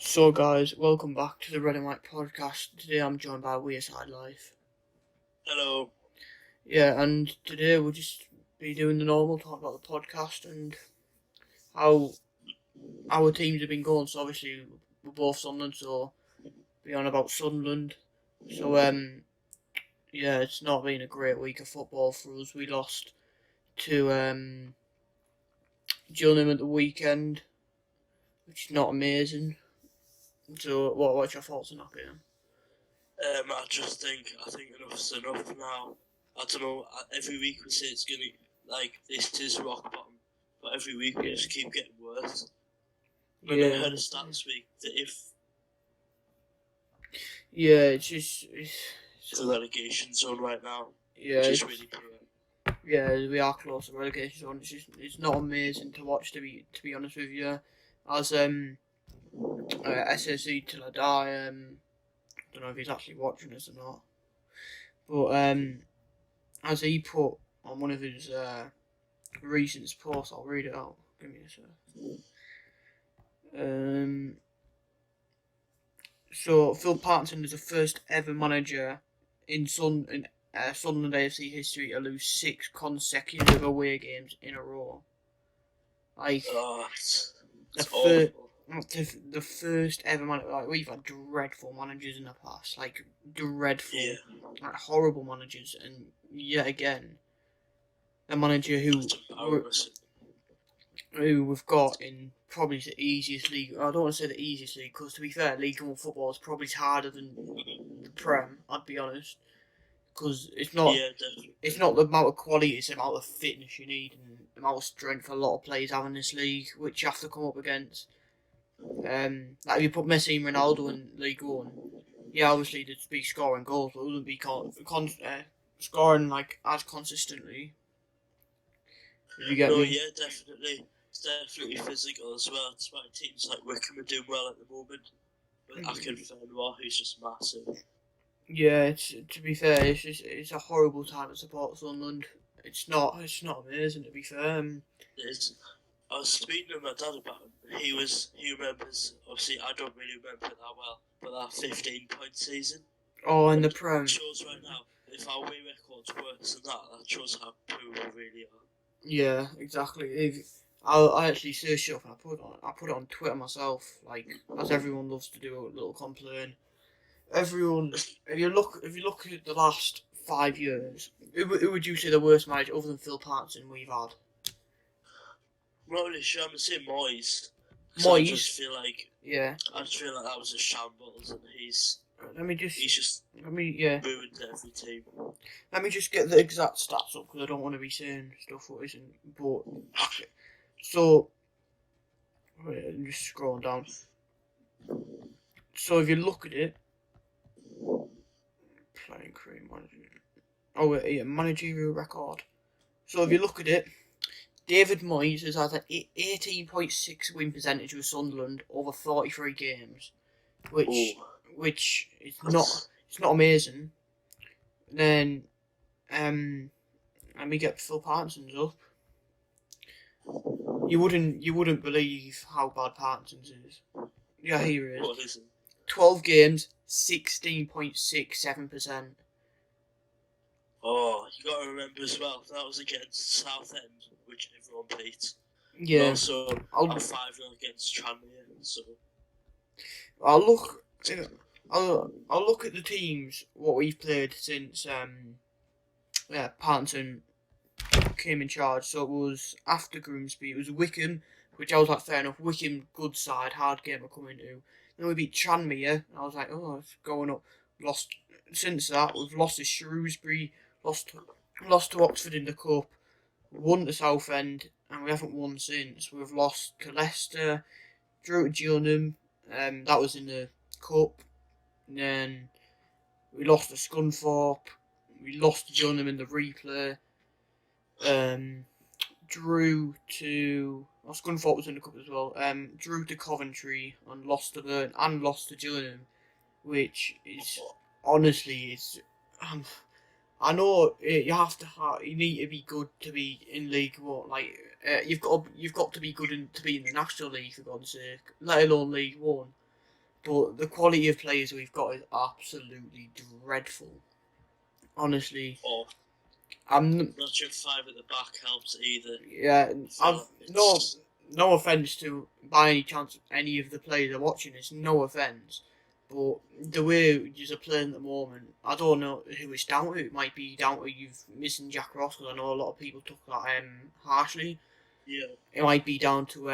So guys, welcome back to the Red and White podcast. Today I'm joined by Wearside Life. Hello. Yeah, and today we'll just be doing the normal talk about the podcast and how our teams have been going. So obviously we're both Sunderland, so be on about Sunderland. So yeah, it's not been a great week of football for us. We lost to Gillingham at the weekend, which is not amazing. So what's your thoughts on that game? I think enough's enough now. I don't know. Every week we say it's gonna this is rock bottom, but every week we just keep getting worse. And I heard a stat this week that if it's the relegation zone right now, yeah, which is really poor. Yeah, we are close to relegation zone. It's not amazing to watch, to be honest with you. As SSE till I die. Don't know if he's actually watching us or not, but as he put on one of his recent posts, I'll read it out. Give me a sec. So Phil Parkinson is the first ever manager in Sunderland AFC history to lose 6 consecutive away games in a row. Like it's awful. The first ever manager. Like, we've had dreadful managers in the past, like dreadful, like horrible managers, and yet again, a manager who we've got in probably the easiest league. I don't want to say the easiest league, because to be fair, League One football is probably harder than the Prem. I'd be honest, because it's not the amount of quality, it's the amount of fitness you need and the amount of strength a lot of players have in this league, which you have to come up against. Like if you put Messi and Ronaldo in League One, yeah, obviously they'd be scoring goals, but it wouldn't be scoring like as consistently. Did you get me? Yeah, definitely. It's definitely physical as well. That's why teams like Wickham are doing well at the moment. But Akinfenwa, who's just massive. Yeah, to be fair, it's a horrible time to support Sunderland. It's not amazing, to be fair. It is. I was speaking to my dad about it. He remembers, obviously I don't really remember it that well, but that 15-point season. Oh, in the Prem. It shows right now, if our away record's worse than that shows how poor we really are. Yeah, exactly. I actually searched it up and I put it on Twitter myself, like, as everyone loves to do, a little complaint. Everyone, if you look at the last 5 years, who would you say the worst manager other than Phil Parkinson we've had? Not really sure. I'm gonna say Moyes. Moyes. I just feel like that was a shambles, and he's ruined every team. Let me just get the exact stats up, because I don't want to be saying stuff what isn't. But so, wait, I'm just scrolling down. So if you look at it, playing cream manager. Oh wait, yeah, managerial record. So if you look at it, David Moyes has had an 18.6 win percentage with Sunderland over 43 games, which is not amazing. Then, let me get Phil Parkinson's up. You wouldn't believe how bad Parkinson's is. Yeah, here he is. What is it? 12 games, 16.67%. Oh, you got to remember as well, that was against Southend, which everyone beat. Yeah. Also, a 5-0 against Tranmere. So I'll look at the teams what we've played since Parkinson came in charge. So it was after Grimsby. It was Wickham, which I was like, fair enough. Wickham, good side, hard game to come into. Then we beat Tranmere, and I was like, oh, it's going up. Lost since that. We've lost to Shrewsbury, lost to Oxford in the cup, won to Southend, and we haven't won since. We've lost to Leicester, drew to Gillingham, that was in the cup. And then we lost to Scunthorpe. We lost to Gillingham in the replay. Scunthorpe was in the cup as well. Drew to Coventry and lost to Burn and lost to Gillingham, which is honestly I know you need to be good to be in League One. Like you've got to be good to be in the National League, for God's sake, let alone League One. but the quality of players we've got is absolutely dreadful. Honestly, Or I'm not sure 5 at the back helps either. yeah. I've So no it's no offense to by any chance any of the players are watching this. No offense, but the way you're playing at the moment, I don't know who it's down to. It might be down to you missing Jack Ross because I know a lot of people took that harshly. yeah. It might be down to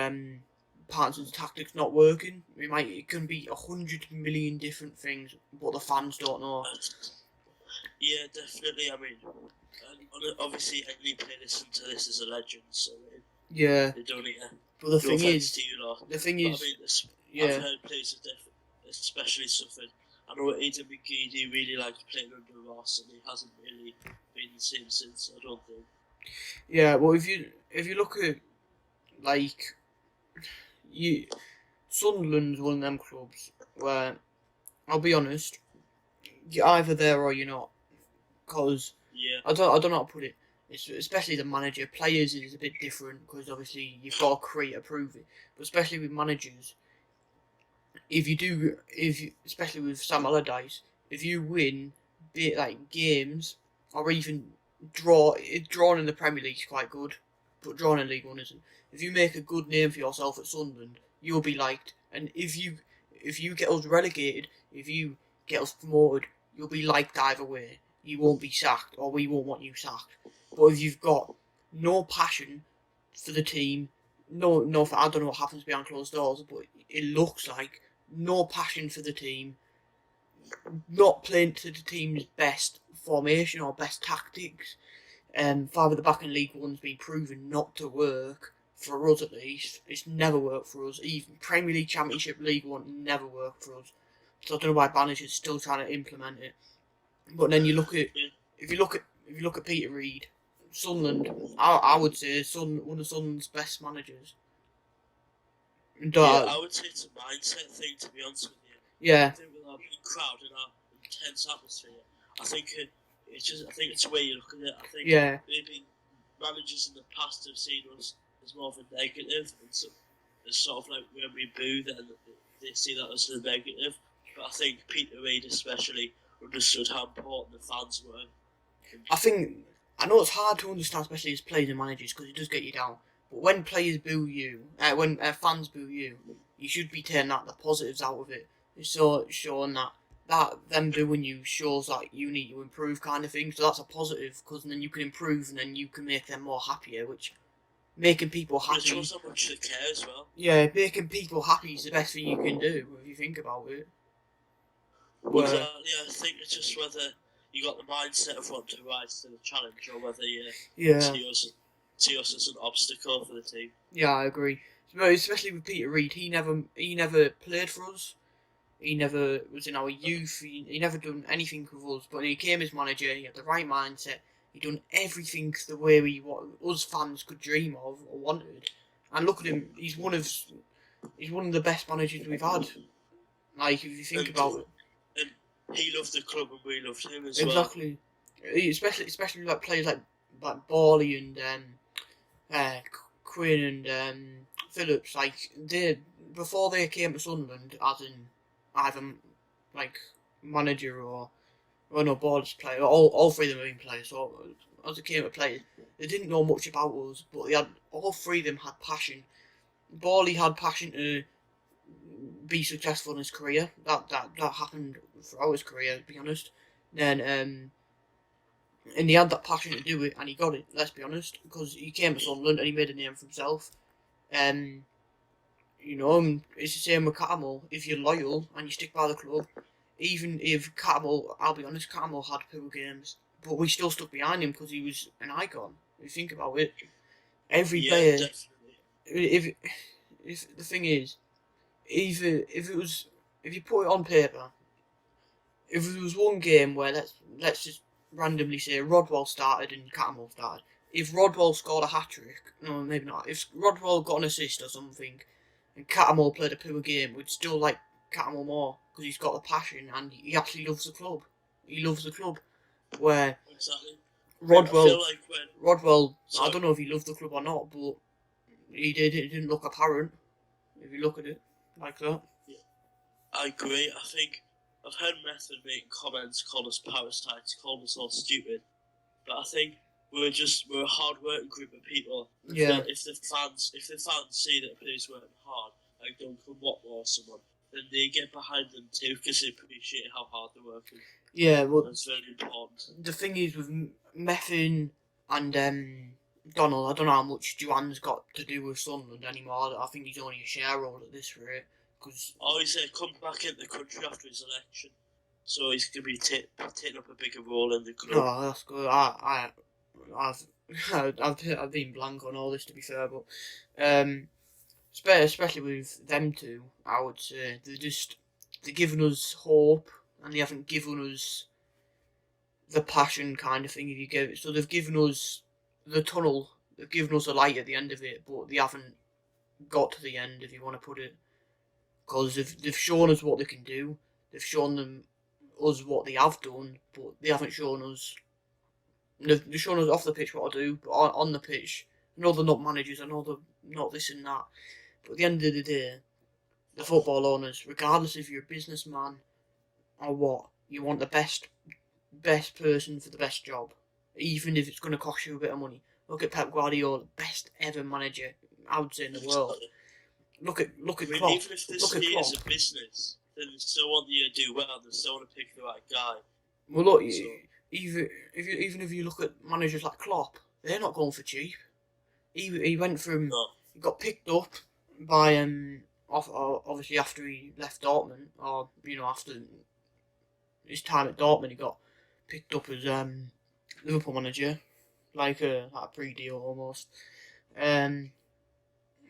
Patterson's tactics not working. It can be 100 million different things, but the fans don't know. Yeah, definitely. I mean, obviously, any player listening to this is a legend, so Yeah, they don't need to. but the No thing offense is, to you lot. the thing But I is, mean, I've yeah, heard players have especially suffered. I know Aidan McGeady really liked playing under Ross, and he hasn't really been the same since. I don't think. yeah. Well, if you look at like you, Sunderland's one of them clubs where I'll be honest, you're either there or you're not. Because Yeah, I don't know how to put it. It's, especially the manager, players is a bit different because obviously you've got to create a prove it. But especially with managers, especially with Sam Allardyce, if you win like games or even drawing in the Premier League is quite good, but drawing in League One isn't. If you make a good name for yourself at Sunderland, you'll be liked. And if you get us relegated, if you get us promoted, you'll be liked either way. You won't be sacked, or we won't want you sacked. But if you've got no passion for the team, I don't know what happens behind closed doors, but it looks like no passion for the team, not playing to the team's best formation or best tactics. Five at the back in League One's been proven not to work for us at least. It's never worked for us. Even Premier League, Championship, League One never worked for us. So I don't know why Bannister's still trying to implement it. But then yeah, if you look at Peter Reid, Sunderland, I would say one of Sunderland's best managers. And, yeah. I would say it's a mindset thing, to be honest with you. I yeah, think with our big crowd and our intense atmosphere, I think it's just. I think it's the way you look at it. I think yeah. maybe managers in the past have seen us as more of a negative, and so it's sort of like when we boo, then they see that as a negative. But I think Peter Reid especially understood how important the fans were. I know it's hard to understand, especially as players and managers, because it does get you down. But when players boo you, when fans boo you, you should be taking the positives out of it. So showing that them booing you shows that you need to improve, kind of thing. So that's a positive, because then you can improve, and then you can make them more happier, which making people But it happy. shows how much they care as well. Yeah, making people happy is the best thing you can do if you think about it. Where Exactly. I think it's just whether you got the mindset of wanting to rise to the challenge, or whether you yeah, see us as an obstacle for the team. yeah, I agree. Especially with Peter Reid, he never played for us. He never was in our youth. He never done anything with us. But when he came as manager, he had the right mindset. He done everything the way what us fans could dream of or wanted. And look at him. He's one of the best managers we've had. Like if you think And about it, and he loved the club, and we loved him as well. exactly. Especially like players like Borley and Quinn and Phillips. Like they before they came to Sunderland, as in either like manager or no Borley's player. All three of them have been players. So as they came to play, they didn't know much about us, but they had all three of them had passion. Borley had passion to be successful in his career. That happened throughout his career, to be honest. Then and he had that passion to do it, and he got it. Let's be honest, because he came to Sunderland and he made a name for himself. You know, it's the same with Cattermole. If you're loyal and you stick by the club, even if Cattermole, I'll be honest, Cattermole had poor games, but we still stuck behind him because he was an icon. If you think about it, every Yeah, player. definitely. If the thing is, either if you put it on paper, if there was one game where let's just randomly say Rodwell started and Cattermole started. If Rodwell scored a hat trick, no, maybe not. If Rodwell got an assist or something, and Cattermole played a poor game, we'd still like Cattermole more because he's got the passion and he actually loves the club. He loves the club. Where Exactly. I Rodwell, feel like when Rodwell, I so don't know if he loved the club or not, but he did. It didn't look apparent if you look at it like that. yeah, I agree. I think I've heard Method make comments, call us parasites, call us all stupid. But I think we're a hard working group of people. Yeah. If the fans see that players working hard, like Duncan Watmore or someone, then they get behind them too because they appreciate how hard they're working. Yeah, well, that's very important. The thing is with Meffin and Donald, I don't know how much Joanne's got to do with Sunderland anymore. I think he's only a shareholder at this rate. Cause he's come back into the country after his election, so he's going to be taking up a bigger role in the club. Oh, that's good. I've been blank on all this, to be fair, but especially with them two, I would say they're giving us hope, and they haven't given us the passion kind of thing. If you give it, so they've given us the tunnel, they've given us a light at the end of it, but they haven't got to the end, if you want to put it, because they've shown us what they can do. They've shown us what they have done, but they haven't shown us. They've shown us off the pitch what to do, but on the pitch, I know they're not managers, I know they're not this and that, but at the end of the day, the football owners, regardless if you're a businessman or what, you want the best person for the best job, even if it's going to cost you a bit of money. Look at Pep Guardiola, best ever manager, I would say, in the world. Look at Klopp. Even if this is a business, then they still want you to do well. They still want to pick the right guy. Well, look, even if you look at managers like Klopp, they're not going for cheap. He went from he got picked up by obviously after he left Dortmund, or after his time at Dortmund, he got picked up as Liverpool manager, like a pre-deal almost.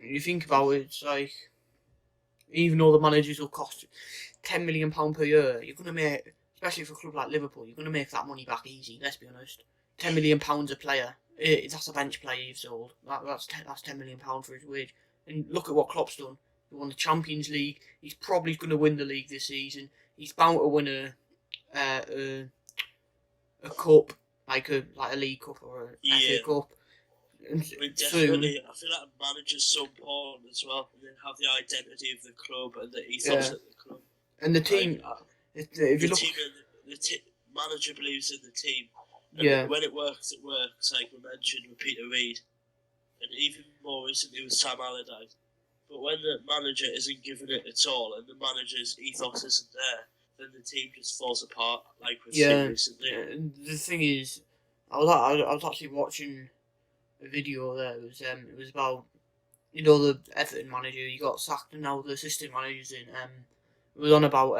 You think about it, it's like, even though the managers will cost £10 million per year, you're gonna make, especially for a club like Liverpool, you're gonna make that money back easy. Let's be honest. £10 million a player. That's a bench player you've sold. That's £10 million for his wage. And look at what Klopp's done. He won the Champions League. He's probably going to win the league this season. He's bound to win a cup, like a League Cup or a FA Cup. Definitely. I feel like a manager's so important as well, and then have the identity of the club and the ethos of the club. And the team. If you look, the manager believes in the team. And when it works, it works. Like we mentioned with Peter Reid, and even more recently with Sam Allardyce. But when the manager isn't giving it at all, and the manager's ethos isn't there, then the team just falls apart. Like we've seen recently. The thing is, I was actually watching a video there. It was about the Everton manager. He got sacked, and now the assistant manager's in. It was on about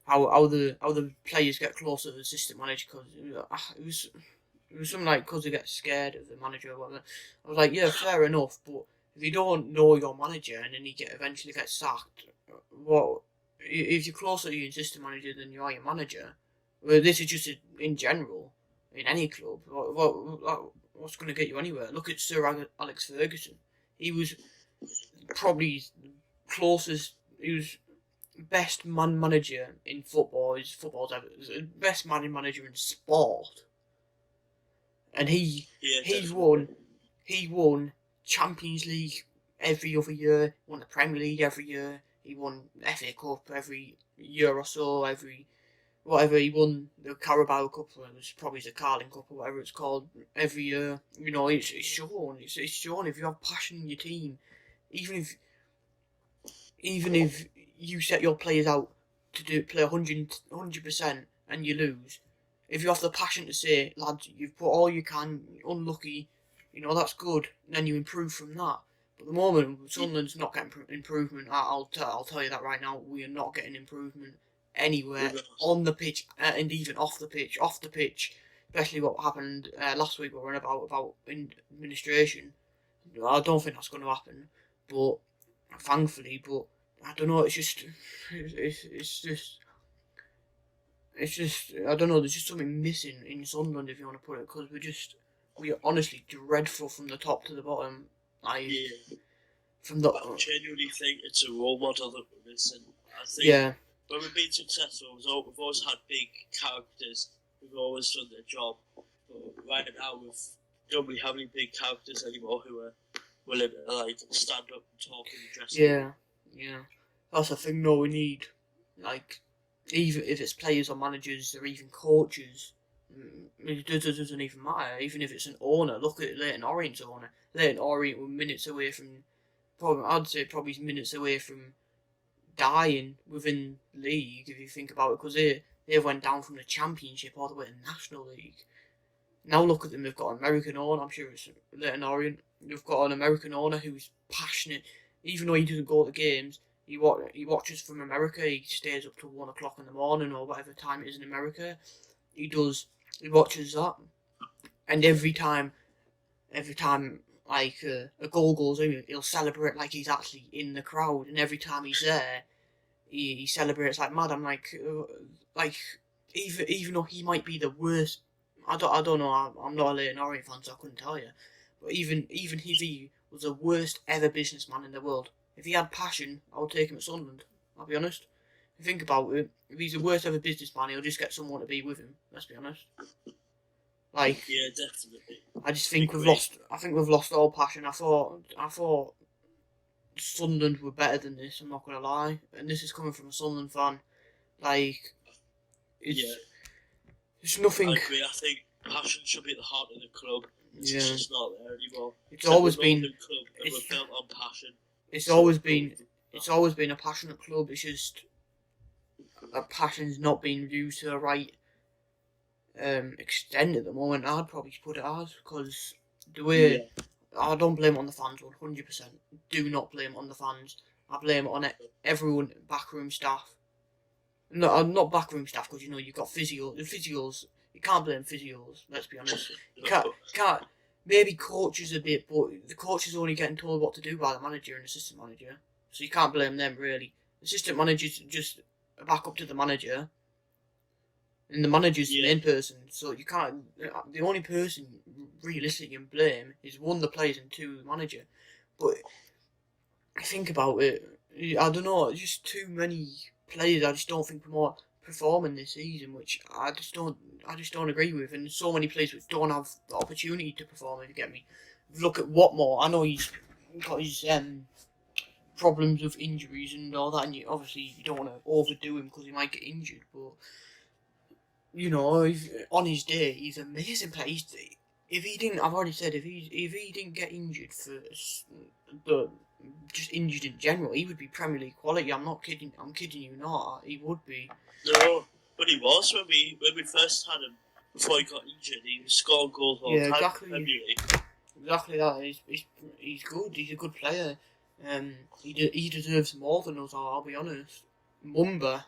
how the players get closer to the assistant manager, because it was something like because they get scared of the manager or whatever. I was like, yeah, fair enough, but if you don't know your manager and then eventually get sacked, what if you're closer to your assistant manager than you are your manager? Well, this is just in general in any club. What's going to get you anywhere? Look at Sir Alex Ferguson. He was probably closest. He was best manager in football. Football's ever best manager in sport, and he won Champions League every other year. Won the Premier League every year. He won FA Cup every year or so. Whatever, he won the Carabao Cup, it was probably the Carling Cup or whatever it's called, every year. It's shown. It's shown if you have passion in your team, even if you set your players out to play 100% and you lose, if you have the passion to say, lads, you've put all you can, unlucky, that's good, and then you improve from that. But at the moment, Sunderland's not getting improvement. I'll tell you that right now. We are not getting improvement anywhere on the pitch, and even off the pitch. Off the pitch, especially what happened last week, we were about administration. I don't think that's going to happen, but thankfully. But I don't know. It's just I don't know. There's just something missing in Sunderland, if you want to put it, because we are honestly dreadful from the top to the bottom. I genuinely think it's a role model that we're missing. I think when we've been successful, we've always had big characters who've always done their job. But right now, we don't really have any big characters anymore who are willing to stand up and talk in the dressing room. Yeah. That's the thing, though. We need, like, even if it's players or managers or even coaches, doesn't even matter. Even if it's an owner, look at Leighton Orient's owner. Leighton Orient were minutes away from, probably I'd say probably minutes away from dying within the league if you think about it, because they went down from the Championship all the way to the National League. Now look at them, they've got an American owner, I'm sure it's Leighton Orient. They've got an American owner who's passionate, even though he doesn't go to the games. He watches from America. He stays up till 1 o'clock in the morning or whatever time it is in America. He does. He watches that, and every time like a goal goes in, he'll celebrate like he's actually in the crowd. And every time he's there, he celebrates like mad. I'm like even though he might be the worst. I don't know. I'm not a Leighton Orient fan, so I couldn't tell you. But even if he was the worst ever businessman in the world, if he had passion, I would take him at Sunderland. I'll be honest. If you think about it, if he's the worst ever businessman, he'll just get someone to be with him. Let's be honest. Like, Yeah, definitely. I just think we've lost. I think we've lost all passion. I thought Sunderland were better than this. I'm not gonna lie, and this is coming from a Sunderland fan. Like, Yeah, it's nothing. I agree. I think passion should be at the heart of the club. It's Yeah, just not there anymore. it's always been. Club that It's, were built on passion. it's always been. It's always been a passionate club. It's just that passion's not being used to the right extent at the moment. I'd probably put it as, because the way Yeah. I don't blame it on the fans 100%. Do not blame it on the fans. I blame it on everyone, backroom staff. No, I'm not backroom staff, because you've got physios. You can't blame physios. Let's be honest. You can't. Maybe coaches a bit, but the coach is only getting told what to do by the manager and assistant manager, so you can't blame them really. Assistant manager's just a backup to the manager, and the manager's the main person. So you can't. The only person realistically you can blame is one, the players, and two, the manager. But think about it. I don't know. Just too many players. I just don't think performing this season, which I just don't agree with. And there's so many players which don't have the opportunity to perform. If you get me, look at Watmore. I know he's got his problems with injuries and all that, and obviously you don't want to overdo him because he might get injured. But on his day, he's an amazing player. If he didn't, I've already said, if he didn't get injured but just injured in general, he would be Premier League quality. I'm not kidding. I'm kidding you not. He would be. No, but he was when we first had him before he got injured. He was scoring goals all the time. Exactly. In Premier League. Exactly that. He's good. He's a good player. He deserves more than us. I'll be honest. Mumba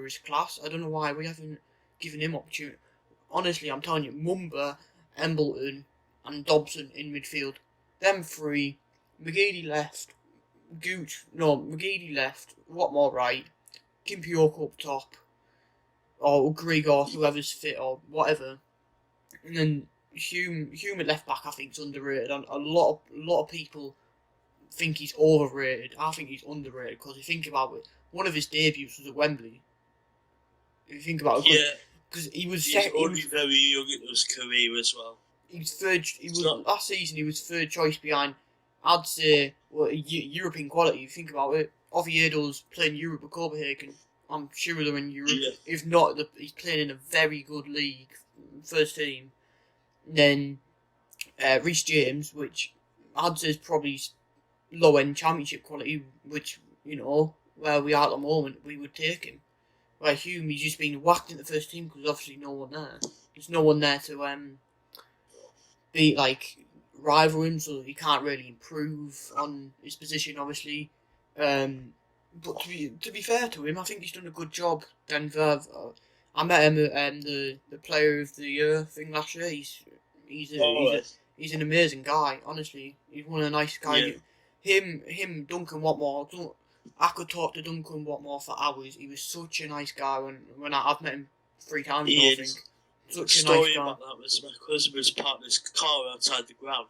is class. I don't know why we haven't given him opportunity. Honestly, I'm telling you, Mumba, Embleton, and Dobson in midfield. Them three. McGeady left. McGeady left. Watmore right. Kimpioka up top. Or Grigor, or whoever's fit, or whatever. And then Hume at left back, I think, is underrated. And a lot of people think he's overrated. I think he's underrated, because if you think about it, one of his debuts was at Wembley. If you think about it, because he was only very young in his career as well. He was last season. He was third choice behind, I'd say, European quality. If you think about it, Oviedo's playing Europe with Copenhagen. I'm sure they're in Europe. Yeah. If not, he's playing in a very good league, first team. Then Reece James, which I'd say is probably low-end Championship quality, which, where we are at the moment, we would take him. Where Hume, he's just been whacked in the first team because obviously no one there. There's no one there to be rival him, so he can't really improve on his position, obviously. But to be fair to him, I think he's done a good job. Denver, I met him at the Player of the Year thing last year. He's an amazing guy. Honestly, he's one of the nice guys. Yeah. Him, Duncan Watmore. I could talk to Duncan Watmore for hours. He was such a nice guy. When I've met him 3 times, I think. Such a nice guy. About that was my cousin was parked his car outside the ground,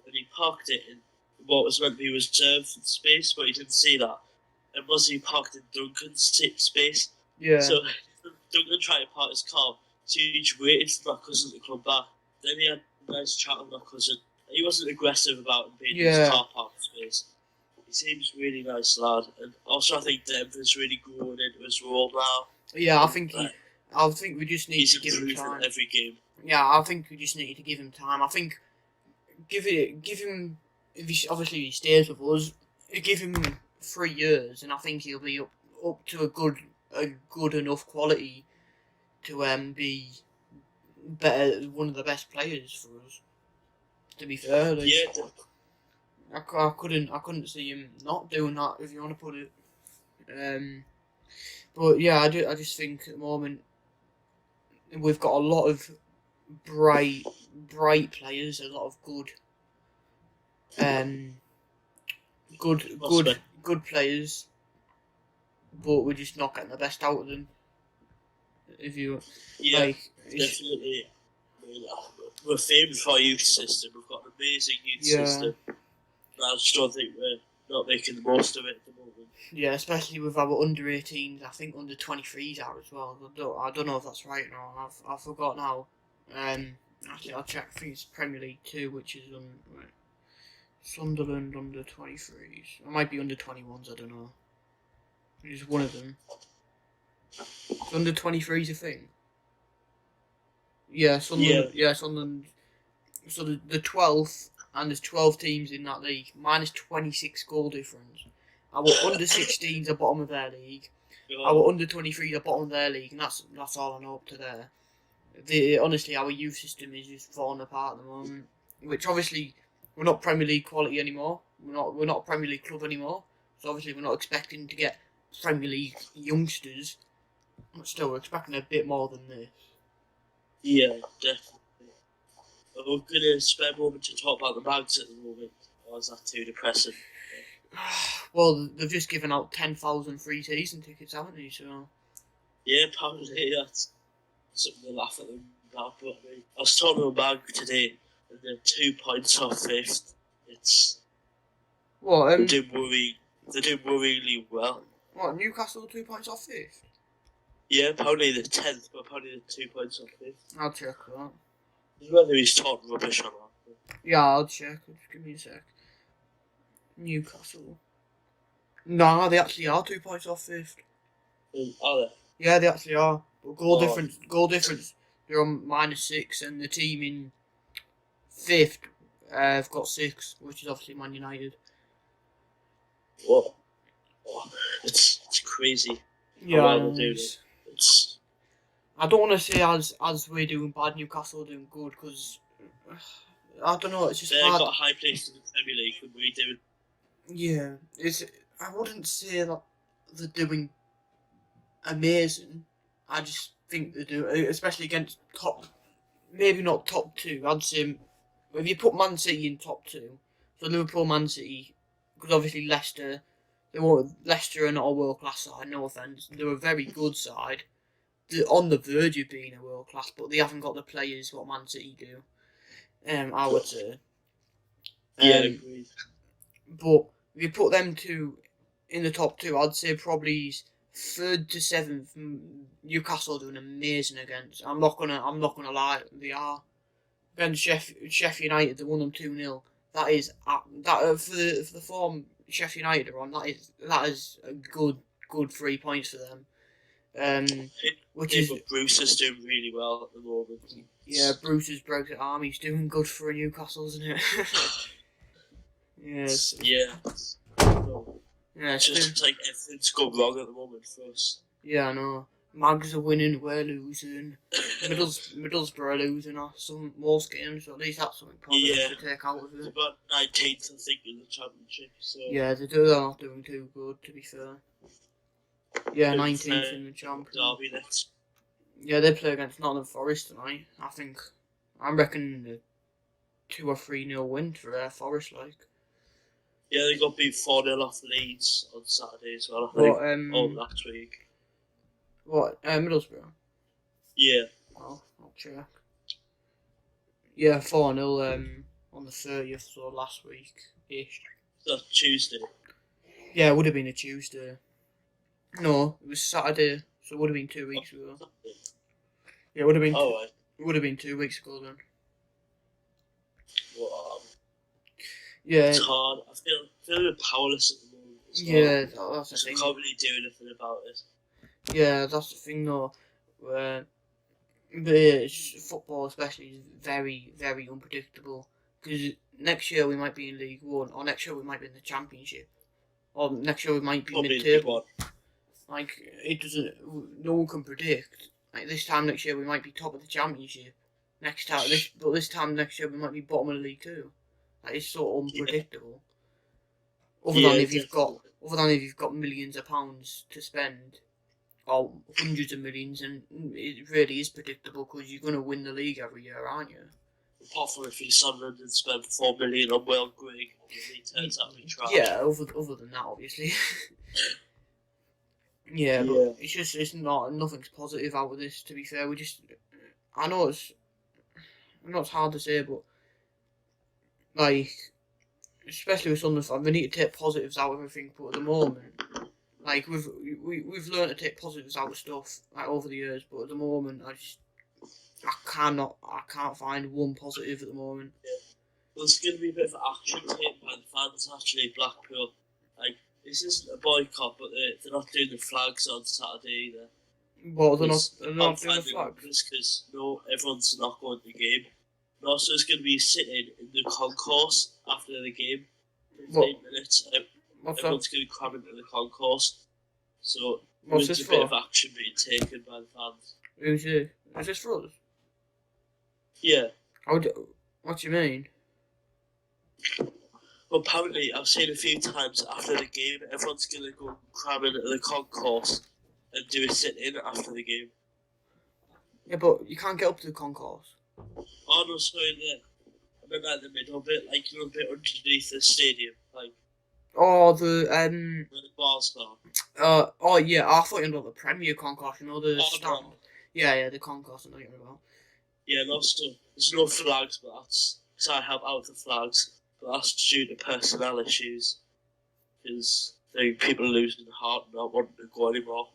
and he parked it in what was meant to be reserved space, but he didn't see that. And was he parked in Duncan's space? Yeah. So Duncan tried to park his car, so he just waited for my cousin to come back. Then he had a nice chat with my cousin. He wasn't aggressive about him being in his car park space. He he seems really nice lad, and also I think Denver's really growing into his role now. Yeah, Like, I think we just need he's to give him improving time. every game. Yeah, I think we just need to give him time. I think give him. If obviously he stays with us, give him 3 years, and I think he'll be up to a good enough quality to be better, one of the best players for us. To be fair, like, Yeah, I couldn't see him not doing that, if you want to put it. But yeah, I just think at the moment we've got a lot of bright players, a lot of um, good players, but we're just not getting the best out of them. If you yeah, like, definitely. I mean, we're famous for our youth system. We've got an amazing youth yeah, system. I just don't think we're not making the most of it at the moment. yeah, especially with our under 18s. I think under 23s are as well. I don't know if that's right or not. I forgot now. Actually, I'll check. I think it's Premier League 2, which is right. Sunderland under 23s. It might be under 21s. I don't know. It's one of them. It's under 23s a thing. Yeah, Sunderland. Yeah, Sunderland. So the 12th, and there's 12 teams in that league. Minus 26 goal difference. Our under 16s are bottom of their league. Our under 23s are bottom of their league, and that's all I know up to there. Honestly, our youth system is just falling apart at the moment. Which obviously we're not Premier League quality anymore. We're not a Premier League club anymore. So obviously we're not expecting to get Premier League youngsters. But still, we're expecting a bit more than this. Yeah, definitely. But we're going to spend a moment to talk about the Mags at the moment. Or is that too depressing? Well, they've just given out 10,000 free season tickets, haven't they? So yeah, apparently that's something to laugh at them about. But I mean, I was talking to a Mag today, and they're 2 points off fifth. It's what? They do worryingly well. What? Newcastle 2 points off fifth? Yeah, apparently the 10th, but apparently they're 2 points off fifth. I'll check that. Whether he's talking rubbish or not. Yeah, I'll check. Just give me a sec. Newcastle. No, they actually are 2 points off fifth. Are they? Yeah, they actually are. But goal difference. They're on -6, and the team in fifth have got 6, which is obviously Man United. What? Oh, it's crazy. Yeah, how well they're doing it. It's. I don't want to say as we're doing bad, Newcastle are doing good, because I don't know. It's just They've hard. got a high place in the Premier League, and we're doing. Yeah, I wouldn't say that they're doing amazing. I just think they do, especially against maybe not top 2. I'd say if you put Man City in top 2, so Liverpool, Man City, because obviously Leicester are not a world class side. No offense, they're a very good side. They're on the verge of being a world class, but they haven't got the players what Man City do. I would say. Yeah, agreed. But if you put them two in the top 2, I'd say probably 3rd to 7th. Newcastle are doing amazing against. I'm not gonna lie, they are. Against Sheffield United, they won them 2-0. That is for the form Sheffield United are on. That is a good 3 points for them. But Bruce is doing really well at the moment. Yeah, Bruce's Brexit Army's doing good for Newcastle, isn't it? Yes. Yeah. Yeah, it's just like everything's gone wrong at the moment for us. Yeah, I know. Mags are winning, we're losing. Middlesbrough are losing some most games, so at least that's something positive to take out of it. It's about 19th, I think, in the championship. So. Yeah, they're not doing too good, to be fair. Yeah, 19th in the championship. Derby next. Yeah, they play against Nottingham Forest tonight. I reckon a 2 or 3-0 win for Forest, like. Yeah, they got beat 4-0 off Leeds on Saturday as well, I think. Last week. What, Middlesbrough? Yeah. Oh, I'll check. Yeah, 4-0 on the 30th, so last week-ish. That's Tuesday. Yeah, it would have been a Tuesday. No, it was Saturday, so it would have been 2 weeks ago. Yeah, it would have been. Right. It would have been 2 weeks ago then. Wow. Yeah. It's hard. I feel a bit powerless at the as well. Yeah, that's the So we thing. can't really do anything about it. Yeah, that's the thing though. The football especially is very, very unpredictable. Because next year we might be in League One, or next year we might be in the Championship, or next year we might be Probably League One. mid-table. Like, it doesn't, no one can predict. Like, this time next year we might be top of the Championship. This time next year we might be bottom of the League Two. Like, it's so unpredictable. Other than if you've got millions of pounds to spend, or hundreds of millions, and it really is predictable because you're going to win the league every year, aren't you? Apart from if you Sunderland and spend 4 million on Will Grigg, it turns out we tried. Yeah, other than that, obviously. Yeah, but it's nothing's positive out of this. To be fair, I know it's hard to say, but like, especially with Sunderland, we need to take positives out of everything. But at the moment, like we've learned to take positives out of stuff like over the years. But at the moment, I can't find one positive at the moment. There's going to be a bit of action taken by the fans actually. Blackpool, like, this isn't a boycott, but they're not doing the flags on Saturday either. Well, they're not doing the flags because everyone's not going to the game. And also, it's going to be sitting in the concourse after the game. 15 minutes. Everyone's going to cram into the concourse. So there's a bit of action being taken by the fans. Who's it? Is this for us? Yeah. What do you mean? Well, apparently, I've seen a few times after the game, everyone's going to go cram into the concourse and do a sit-in after the game. Yeah, but you can't get up to the concourse. Oh, no, sorry, I meant like the middle bit, like, you know, a bit underneath the stadium, like... Oh, where the bars are. Oh, yeah, I thought you were about the Premier concourse, you know, the stand. No. Yeah, the concourse, I know what you're about. Yeah, and also, there's no flags, but that's... Because I help out with the flags, but that's due to personnel issues. Because people are losing heart and not wanting to go anymore.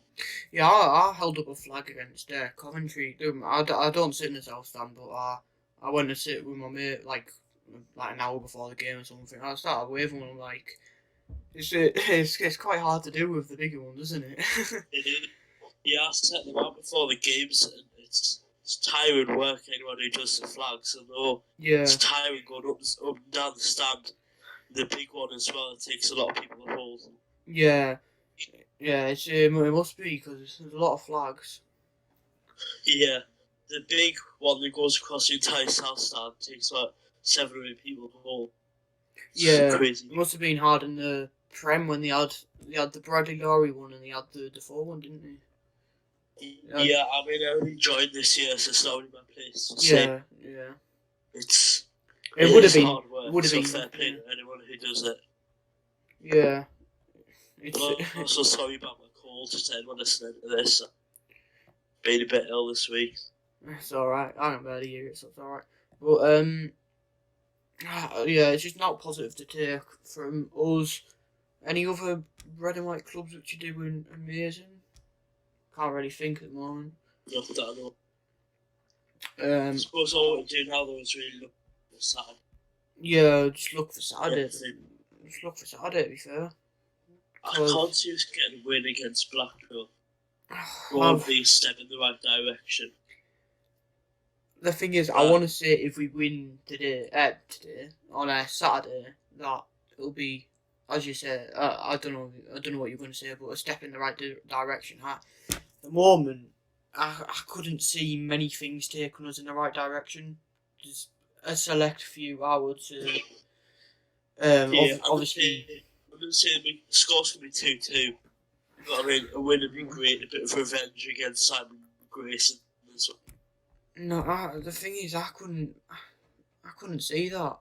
Yeah, I held up a flag against Coventry. I don't sit in the south stand, but I went to sit with my mate like an hour before the game or something. I started waving and I'm like, it's quite hard to do with the bigger ones, isn't it? It is. Yeah, I set them out before the games, and it's tiring work. Anyone who does the flags, and it's tiring going up and down the stand. The big one as well. It takes a lot of people to hold. Yeah, it must be because there's a lot of flags. Yeah, the big one that goes across the entire south stand takes about 7 or 8 people to hold. Yeah, crazy. It must have been hard in the Prem when they had the Bradley Laurie one and they had the Defoe one, didn't they? Yeah, I mean, I only joined this year, so it's not really my place. Yeah. It would have been hard work. Would have been fair play to anyone who does it. Yeah. I'm also sorry about my cold to anyone listening to this. I've been a bit ill this week. It's alright. I don't barely hear it, so it's alright. But yeah, it's just not positive to take from us. Any other red and white clubs which are doing amazing? Can't really think at the moment. Not that I know. I suppose all we do now though is really look for Saturday. Yeah, just look for Saturday. Yeah, just look for Saturday, to be fair. I can't see us getting a win against Blackpool. Won't be a step in the right direction. The thing is, I want to say if we win today on a Saturday, that it'll be, as you said, I don't know what you're going to say, but a step in the right direction. At the moment, I couldn't see many things taking us in the right direction. Just a select few, I would say. Obviously, I'm going to say the score's going to be 2-2. But I mean, a win would be great, a bit of revenge against Simon Grayson as well. No, the thing is, I couldn't see that.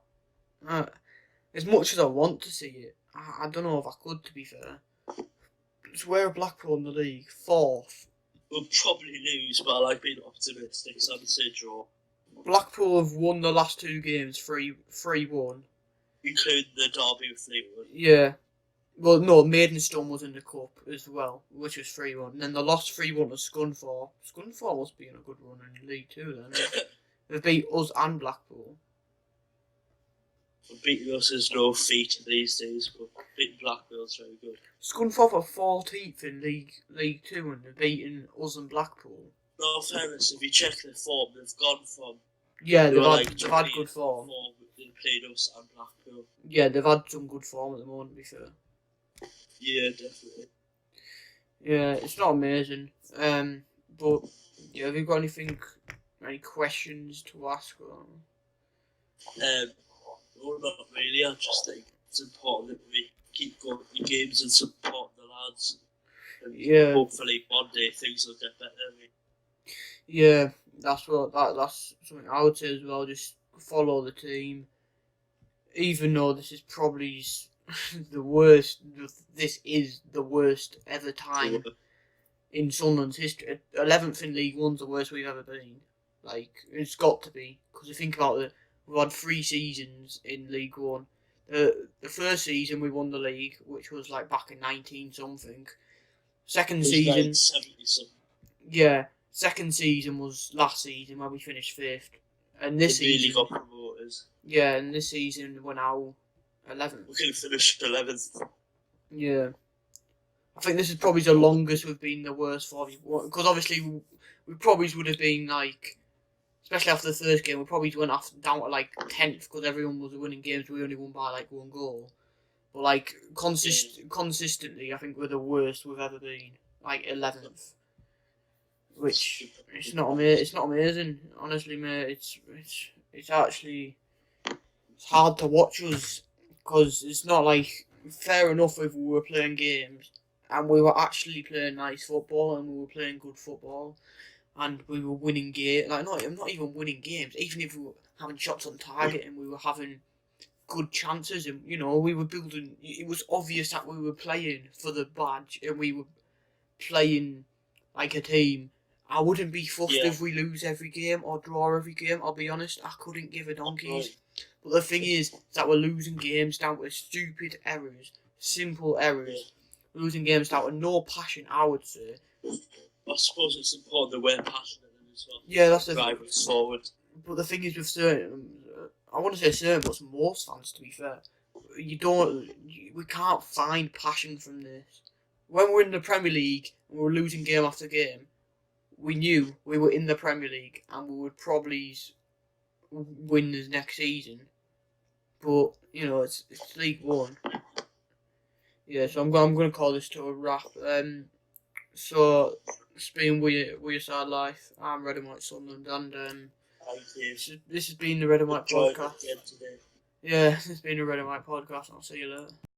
As much as I want to see it, I don't know if I could, to be fair. So we're Blackpool in the league, 4th. We'll probably lose, but I like being optimistic, so I'd say draw. Blackpool have won the last 2 games 3-1. Including the derby with Fleetwood. Yeah. Well, no, Maidstone was in the cup as well, which was 3-1. And then they lost 3-1 to Scunthorpe. Scunthorpe must be in a good run in League 2 then. They've beat us and Blackpool. Beating us is no feat these days, but beating Blackpool's very good. Scunthorpe are 14th in League Two and they're beating us and Blackpool. No, fairness, if you check their form, they've gone from Yeah, they were they've had good form. They played us and Blackpool. Yeah, they've had some good form at the moment, to be fair. Yeah, definitely. Yeah, it's not amazing. But yeah, have you got any questions to ask? Or? No, not really. I just think it's important that we keep going to games and support the lads. And Yeah. hopefully one day things will get better. Yeah, that's something I would say as well. Just follow the team, even though this is probably the worst. This is the worst ever time in Sunderland's history. 11th in League One's the worst we've ever been. Like it's got to be because you think about it, we've had 3 seasons in League One. The first season we won the league, which was like back in 19 something. Second season, like 70 something. Yeah. Second season was last season where we finished 5th, and this really season got promoted. Yeah, and this season we're now 11th. We could have finished 11th. Yeah, I think this is probably the longest we've been the worst for, because obviously we probably would have been like, especially after the first game, we probably went down to like 10th because everyone was winning games. We only won by like 1 goal, but like consistently, I think we're the worst we've ever been, like 11th. Which it's not amazing, honestly, mate. It's actually hard to watch us because it's not like fair enough if we were playing games and we were actually playing nice football and we were playing good football and we were winning games. Like not even winning games. Even if we were having shots on target and we were having good chances and we were building. It was obvious that we were playing for the badge and we were playing like a team. I wouldn't be fussed if we lose every game or draw every game, I'll be honest. I couldn't give a donkeys. But the thing is that we're losing games down to stupid errors, simple errors. We're losing games down to no passion, I would say. I suppose it's important that we're passionate as well. Yeah, that's the drive us forward. But the thing is with certain, I want to say certain, but most fans, to be fair, we can't find passion from this. When we're in the Premier League and we're losing game after game, we knew we were in the Premier League and we would probably win the next season. But it's League One. Yeah, so I'm going to call this to a wrap. So it's been with your side life. I'm Red and White Sunderland, and this has been the Red and White podcast. Yeah, this has been the Red and White podcast. I'll see you later.